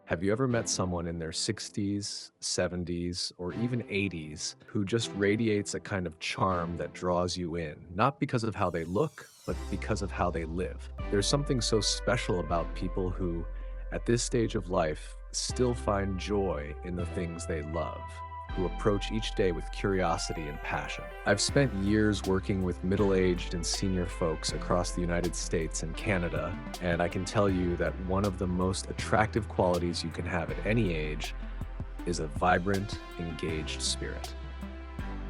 Have you ever met someone in their 60s, 70s, or even 80s who just radiates a kind of charm that draws you in, not because of how they look, but because of how they live? There's something so special about people who, at this stage of life, still find joy in the things they love, who approach each day with curiosity and passion. I've spent years working with middle-aged and senior folks across the United States and Canada, and I can tell you that one of the most attractive qualities you can have at any age is a vibrant, engaged spirit.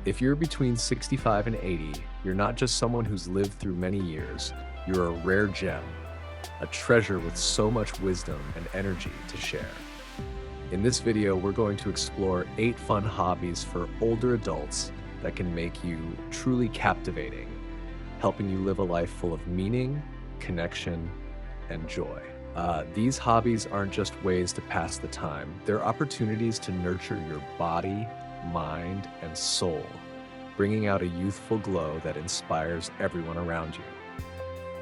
If you're between 65 and 80, you're not just someone who's lived through many years, you're a rare gem, a treasure with so much wisdom and energy to share. In this video, we're going to explore 8 fun hobbies for older adults that can make you truly captivating, helping you live a life full of meaning, connection, and joy. These hobbies aren't just ways to pass the time, they're opportunities to nurture your body, mind, and soul, bringing out a youthful glow that inspires everyone around you.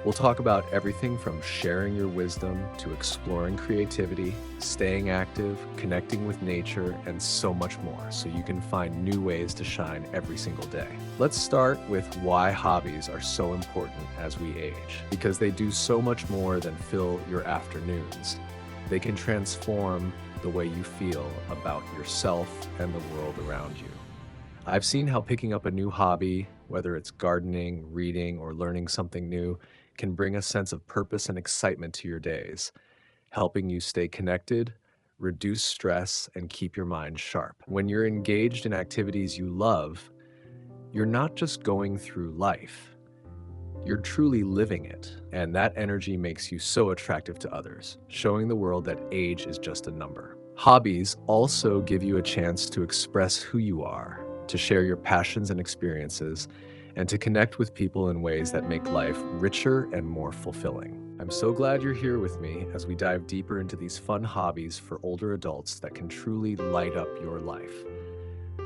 We'll talk about everything from sharing your wisdom to exploring creativity, staying active, connecting with nature, and so much more, so you can find new ways to shine every single day. Let's start with why hobbies are so important as we age, because they do so much more than fill your afternoons. They can transform the way you feel about yourself and the world around you. I've seen how picking up a new hobby, whether it's gardening, reading, or learning something new, can bring a sense of purpose and excitement to your days, helping you stay connected, reduce stress, and keep your mind sharp. When you're engaged in activities you love, you're not just going through life, you're truly living it. And that energy makes you so attractive to others, showing the world that age is just a number. Hobbies also give you a chance to express who you are, to share your passions and experiences, and to connect with people in ways that make life richer and more fulfilling. I'm so glad you're here with me as we dive deeper into these fun hobbies for older adults that can truly light up your life.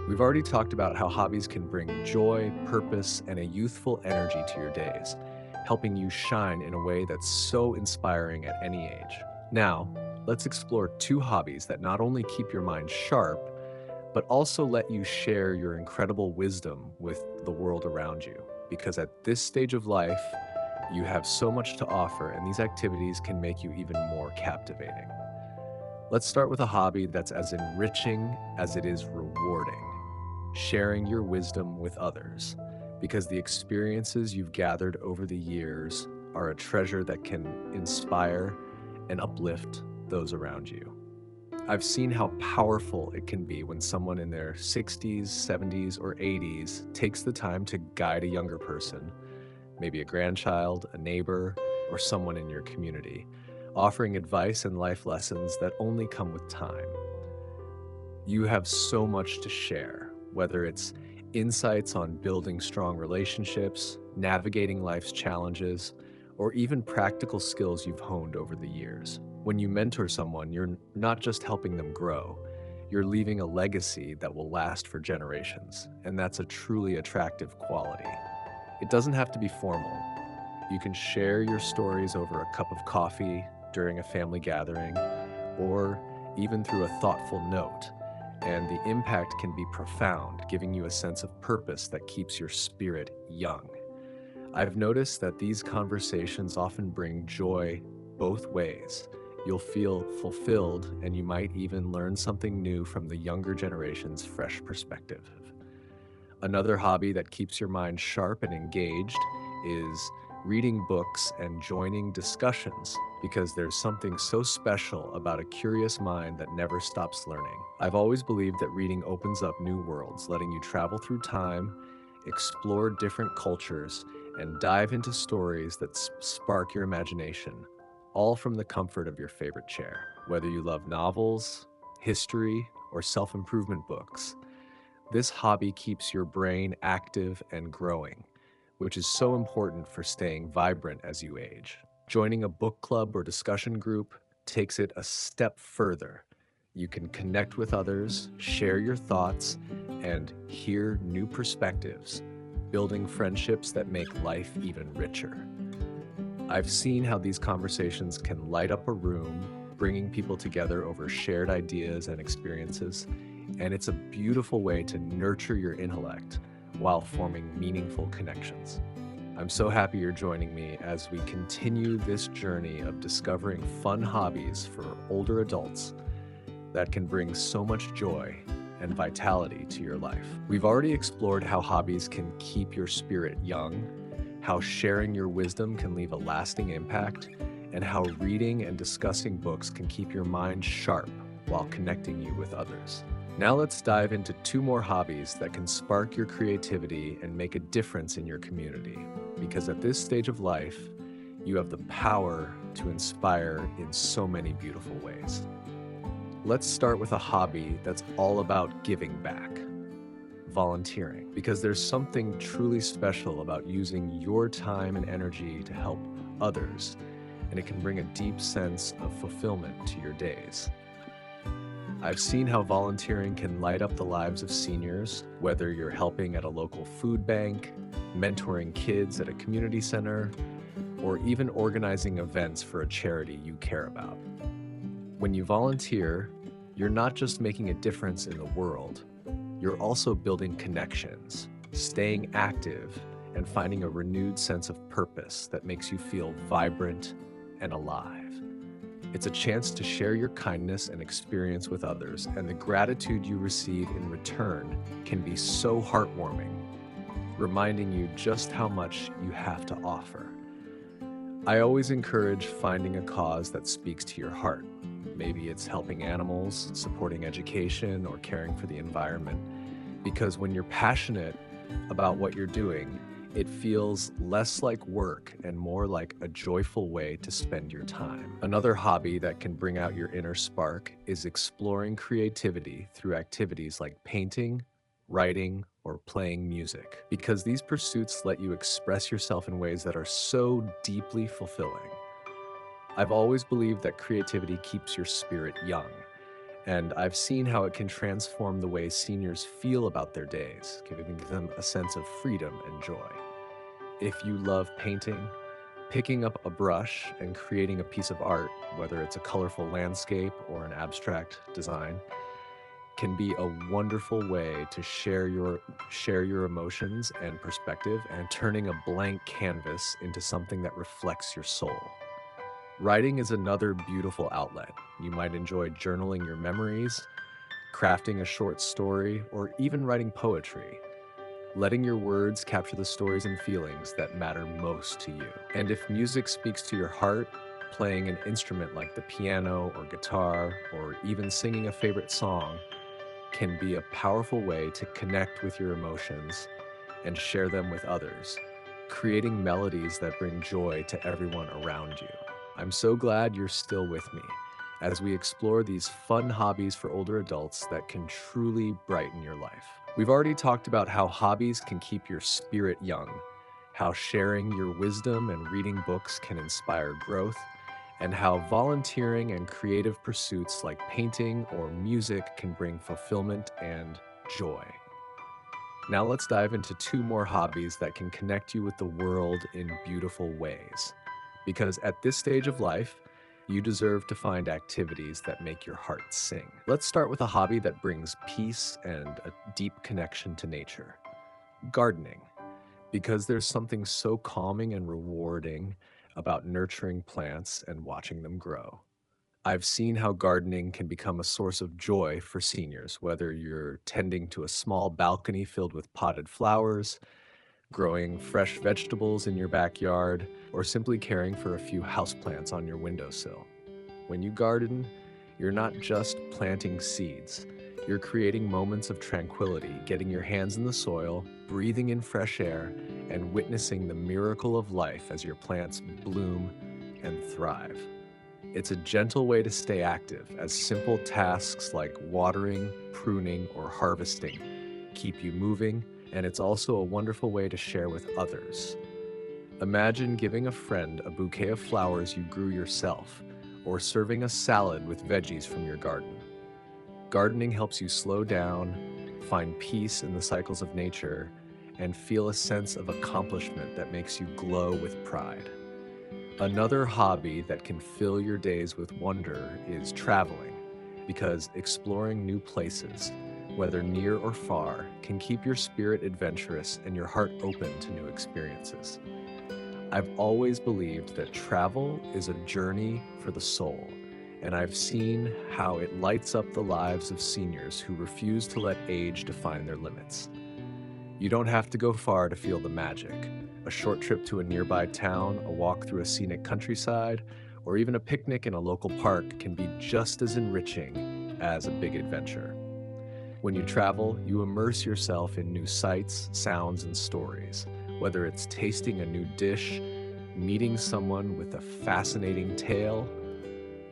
We've already talked about how hobbies can bring joy, purpose, and a youthful energy to your days, helping you shine in a way that's so inspiring at any age. Now, let's explore 2 hobbies that not only keep your mind sharp, but also let you share your incredible wisdom with the world around you. Because at this stage of life, you have so much to offer, and these activities can make you even more captivating. Let's start with a hobby that's as enriching as it is rewarding, sharing your wisdom with others, because the experiences you've gathered over the years are a treasure that can inspire and uplift those around you. I've seen how powerful it can be when someone in their 60s, 70s, or 80s takes the time to guide a younger person, maybe a grandchild, a neighbor, or someone in your community, offering advice and life lessons that only come with time. You have so much to share, whether it's insights on building strong relationships, navigating life's challenges, or even practical skills you've honed over the years. When you mentor someone, you're not just helping them grow, you're leaving a legacy that will last for generations, and that's a truly attractive quality. It doesn't have to be formal. You can share your stories over a cup of coffee during a family gathering, or even through a thoughtful note, and the impact can be profound, giving you a sense of purpose that keeps your spirit young. I've noticed that these conversations often bring joy both ways. You'll feel fulfilled, and you might even learn something new from the younger generation's fresh perspective. Another hobby that keeps your mind sharp and engaged is reading books and joining discussions, because there's something so special about a curious mind that never stops learning. I've always believed that reading opens up new worlds, letting you travel through time, explore different cultures, and dive into stories that spark your imagination, all from the comfort of your favorite chair. Whether you love novels, history, or self-improvement books, this hobby keeps your brain active and growing, which is so important for staying vibrant as you age. Joining a book club or discussion group takes it a step further. You can connect with others, share your thoughts, and hear new perspectives, building friendships that make life even richer. I've seen how these conversations can light up a room, bringing people together over shared ideas and experiences, and it's a beautiful way to nurture your intellect while forming meaningful connections. I'm so happy you're joining me as we continue this journey of discovering fun hobbies for older adults that can bring so much joy and vitality to your life. We've already explored how hobbies can keep your spirit young, how sharing your wisdom can leave a lasting impact, and how reading and discussing books can keep your mind sharp while connecting you with others. Now let's dive into two more hobbies that can spark your creativity and make a difference in your community. Because at this stage of life, you have the power to inspire in so many beautiful ways. Let's start with a hobby that's all about giving back, volunteering, because there's something truly special about using your time and energy to help others, and it can bring a deep sense of fulfillment to your days. I've seen how volunteering can light up the lives of seniors, whether you're helping at a local food bank, mentoring kids at a community center, or even organizing events for a charity you care about. When you volunteer, you're not just making a difference in the world, you're also building connections, staying active, and finding a renewed sense of purpose that makes you feel vibrant and alive. It's a chance to share your kindness and experience with others, and the gratitude you receive in return can be so heartwarming, reminding you just how much you have to offer. I always encourage finding a cause that speaks to your heart. Maybe it's helping animals, supporting education, or caring for the environment. Because when you're passionate about what you're doing, it feels less like work and more like a joyful way to spend your time. Another hobby that can bring out your inner spark is exploring creativity through activities like painting, writing, or playing music. Because these pursuits let you express yourself in ways that are so deeply fulfilling. I've always believed that creativity keeps your spirit young, and I've seen how it can transform the way seniors feel about their days, giving them a sense of freedom and joy. If you love painting, picking up a brush and creating a piece of art, whether it's a colorful landscape or an abstract design, can be a wonderful way to share your emotions and perspective, and turning a blank canvas into something that reflects your soul. Writing is another beautiful outlet. You might enjoy journaling your memories, crafting a short story, or even writing poetry, letting your words capture the stories and feelings that matter most to you. And if music speaks to your heart, playing an instrument like the piano or guitar, or even singing a favorite song, can be a powerful way to connect with your emotions and share them with others, creating melodies that bring joy to everyone around you. I'm so glad you're still with me as we explore these fun hobbies for older adults that can truly brighten your life. We've already talked about how hobbies can keep your spirit young, how sharing your wisdom and reading books can inspire growth, and how volunteering and creative pursuits like painting or music can bring fulfillment and joy. Now let's dive into two more hobbies that can connect you with the world in beautiful ways. Because at this stage of life, you deserve to find activities that make your heart sing. Let's start with a hobby that brings peace and a deep connection to nature: gardening. Because there's something so calming and rewarding about nurturing plants and watching them grow. I've seen how gardening can become a source of joy for seniors, whether you're tending to a small balcony filled with potted flowers, growing fresh vegetables in your backyard, or simply caring for a few houseplants on your windowsill. When you garden, you're not just planting seeds. You're creating moments of tranquility, getting your hands in the soil, breathing in fresh air, and witnessing the miracle of life as your plants bloom and thrive. It's a gentle way to stay active, as simple tasks like watering, pruning, or harvesting keep you moving, and it's also a wonderful way to share with others. Imagine giving a friend a bouquet of flowers you grew yourself, or serving a salad with veggies from your garden. Gardening helps you slow down, find peace in the cycles of nature, and feel a sense of accomplishment that makes you glow with pride. Another hobby that can fill your days with wonder is traveling, because exploring new places, whether near or far, can keep your spirit adventurous and your heart open to new experiences. I've always believed that travel is a journey for the soul, and I've seen how it lights up the lives of seniors who refuse to let age define their limits. You don't have to go far to feel the magic. A short trip to a nearby town, a walk through a scenic countryside, or even a picnic in a local park can be just as enriching as a big adventure. When you travel, you immerse yourself in new sights, sounds, and stories, whether it's tasting a new dish, meeting someone with a fascinating tale,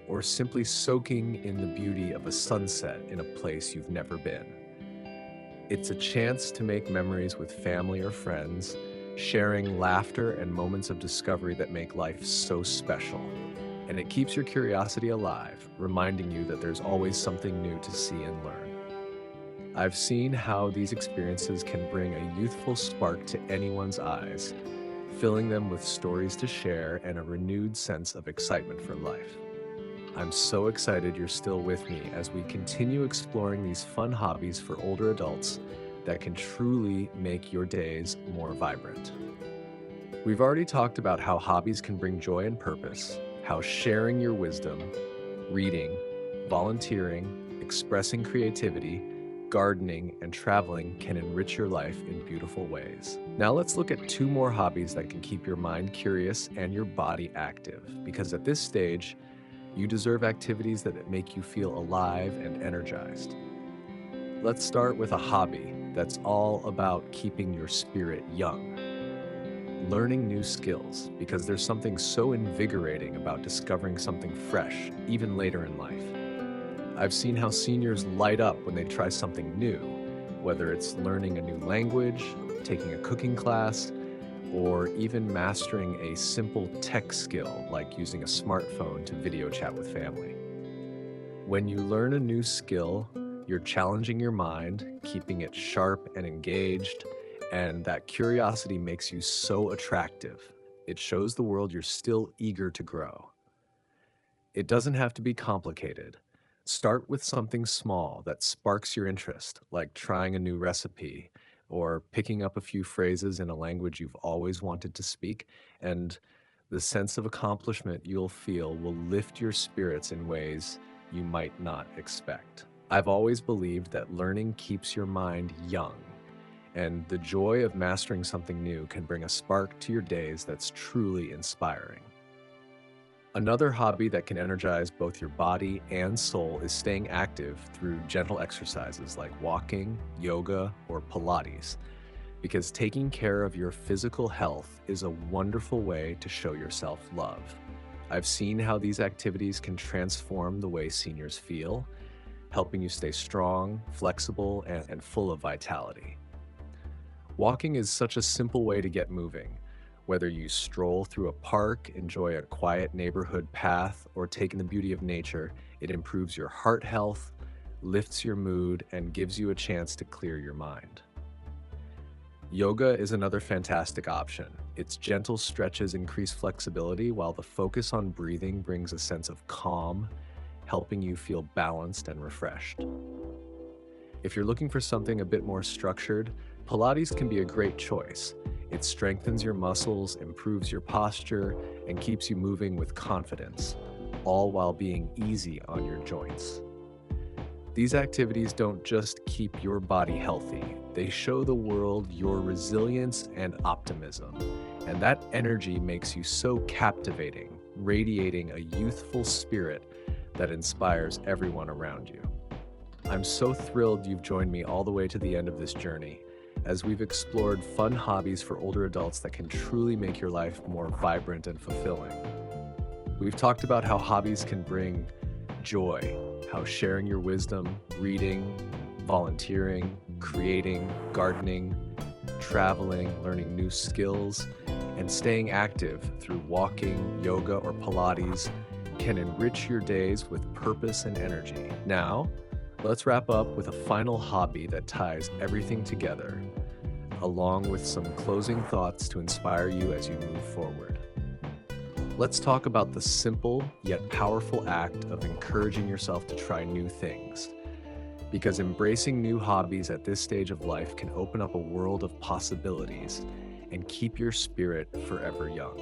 or simply soaking in the beauty of a sunset in a place you've never been. It's a chance to make memories with family or friends, sharing laughter and moments of discovery that make life so special. And it keeps your curiosity alive, reminding you that there's always something new to see and learn. I've seen how these experiences can bring a youthful spark to anyone's eyes, filling them with stories to share and a renewed sense of excitement for life. I'm so excited you're still with me as we continue exploring these fun hobbies for older adults that can truly make your days more vibrant. We've already talked about how hobbies can bring joy and purpose, how sharing your wisdom, reading, volunteering, expressing creativity, gardening, and traveling can enrich your life in beautiful ways. Now let's look at two more hobbies that can keep your mind curious and your body active, because at this stage, you deserve activities that make you feel alive and energized. Let's start with a hobby that's all about keeping your spirit young. Learning new skills, because there's something so invigorating about discovering something fresh, even later in life. I've seen how seniors light up when they try something new, whether it's learning a new language, taking a cooking class, or even mastering a simple tech skill like using a smartphone to video chat with family. When you learn a new skill, you're challenging your mind, keeping it sharp and engaged, and that curiosity makes you so attractive. It shows the world you're still eager to grow. It doesn't have to be complicated. Start with something small that sparks your interest, like trying a new recipe or picking up a few phrases in a language you've always wanted to speak, and the sense of accomplishment you'll feel will lift your spirits in ways you might not expect. I've always believed that learning keeps your mind young, and the joy of mastering something new can bring a spark to your days that's truly inspiring. Another hobby that can energize both your body and soul is staying active through gentle exercises like walking, yoga, or Pilates, because taking care of your physical health is a wonderful way to show yourself love. I've seen how these activities can transform the way seniors feel, helping you stay strong, flexible, and full of vitality. Walking is such a simple way to get moving. Whether you stroll through a park, enjoy a quiet neighborhood path, or take in the beauty of nature, it improves your heart health, lifts your mood, and gives you a chance to clear your mind. Yoga is another fantastic option. Its gentle stretches increase flexibility, while the focus on breathing brings a sense of calm, helping you feel balanced and refreshed. If you're looking for something a bit more structured, Pilates can be a great choice. It strengthens your muscles, improves your posture, and keeps you moving with confidence, all while being easy on your joints. These activities don't just keep your body healthy, they show the world your resilience and optimism. And that energy makes you so captivating, radiating a youthful spirit that inspires everyone around you. I'm so thrilled you've joined me all the way to the end of this journey, as we've explored fun hobbies for older adults that can truly make your life more vibrant and fulfilling. We've talked about how hobbies can bring joy, how sharing your wisdom, reading, volunteering, creating, gardening, traveling, learning new skills, and staying active through walking, yoga, or Pilates can enrich your days with purpose and energy. Now, let's wrap up with a final hobby that ties everything together, along with some closing thoughts to inspire you as you move forward. Let's talk about the simple yet powerful act of encouraging yourself to try new things. Because embracing new hobbies at this stage of life can open up a world of possibilities and keep your spirit forever young.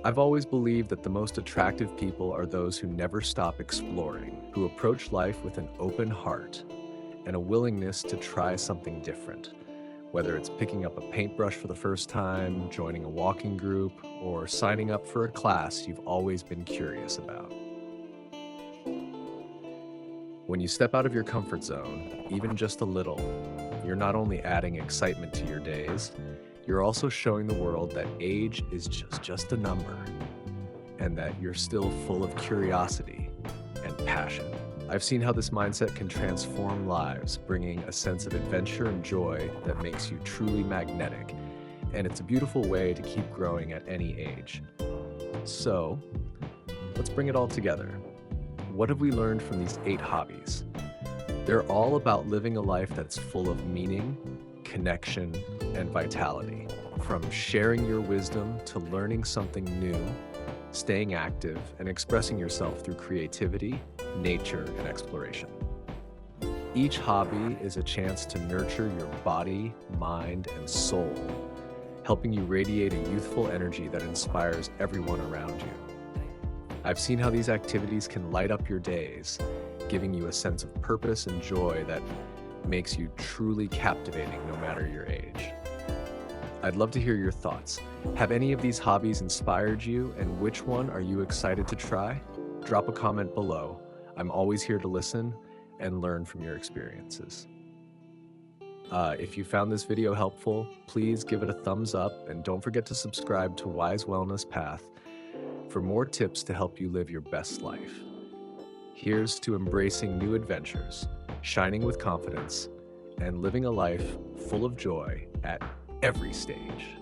I've always believed that the most attractive people are those who never stop exploring, who approach life with an open heart and a willingness to try something different. Whether it's picking up a paintbrush for the first time, joining a walking group, or signing up for a class you've always been curious about. When you step out of your comfort zone, even just a little, you're not only adding excitement to your days, you're also showing the world that age is just a number and that you're still full of curiosity and passion. I've seen how this mindset can transform lives, bringing a sense of adventure and joy that makes you truly magnetic. And it's a beautiful way to keep growing at any age. So, let's bring it all together. What have we learned from these 8 hobbies? They're all about living a life that's full of meaning, connection, and vitality. From sharing your wisdom to learning something new, staying active, and expressing yourself through creativity, nature, and exploration. Each hobby is a chance to nurture your body, mind, and soul, helping you radiate a youthful energy that inspires everyone around you. I've seen how these activities can light up your days, giving you a sense of purpose and joy that makes you truly captivating no matter your age. I'd love to hear your thoughts. Have any of these hobbies inspired you, and which one are you excited to try? Drop a comment below. I'm always here to listen and learn from your experiences. If you found this video helpful, please give it a thumbs up and don't forget to subscribe to Wise Wellness Path for more tips to help you live your best life. Here's to embracing new adventures, shining with confidence, and living a life full of joy at every stage.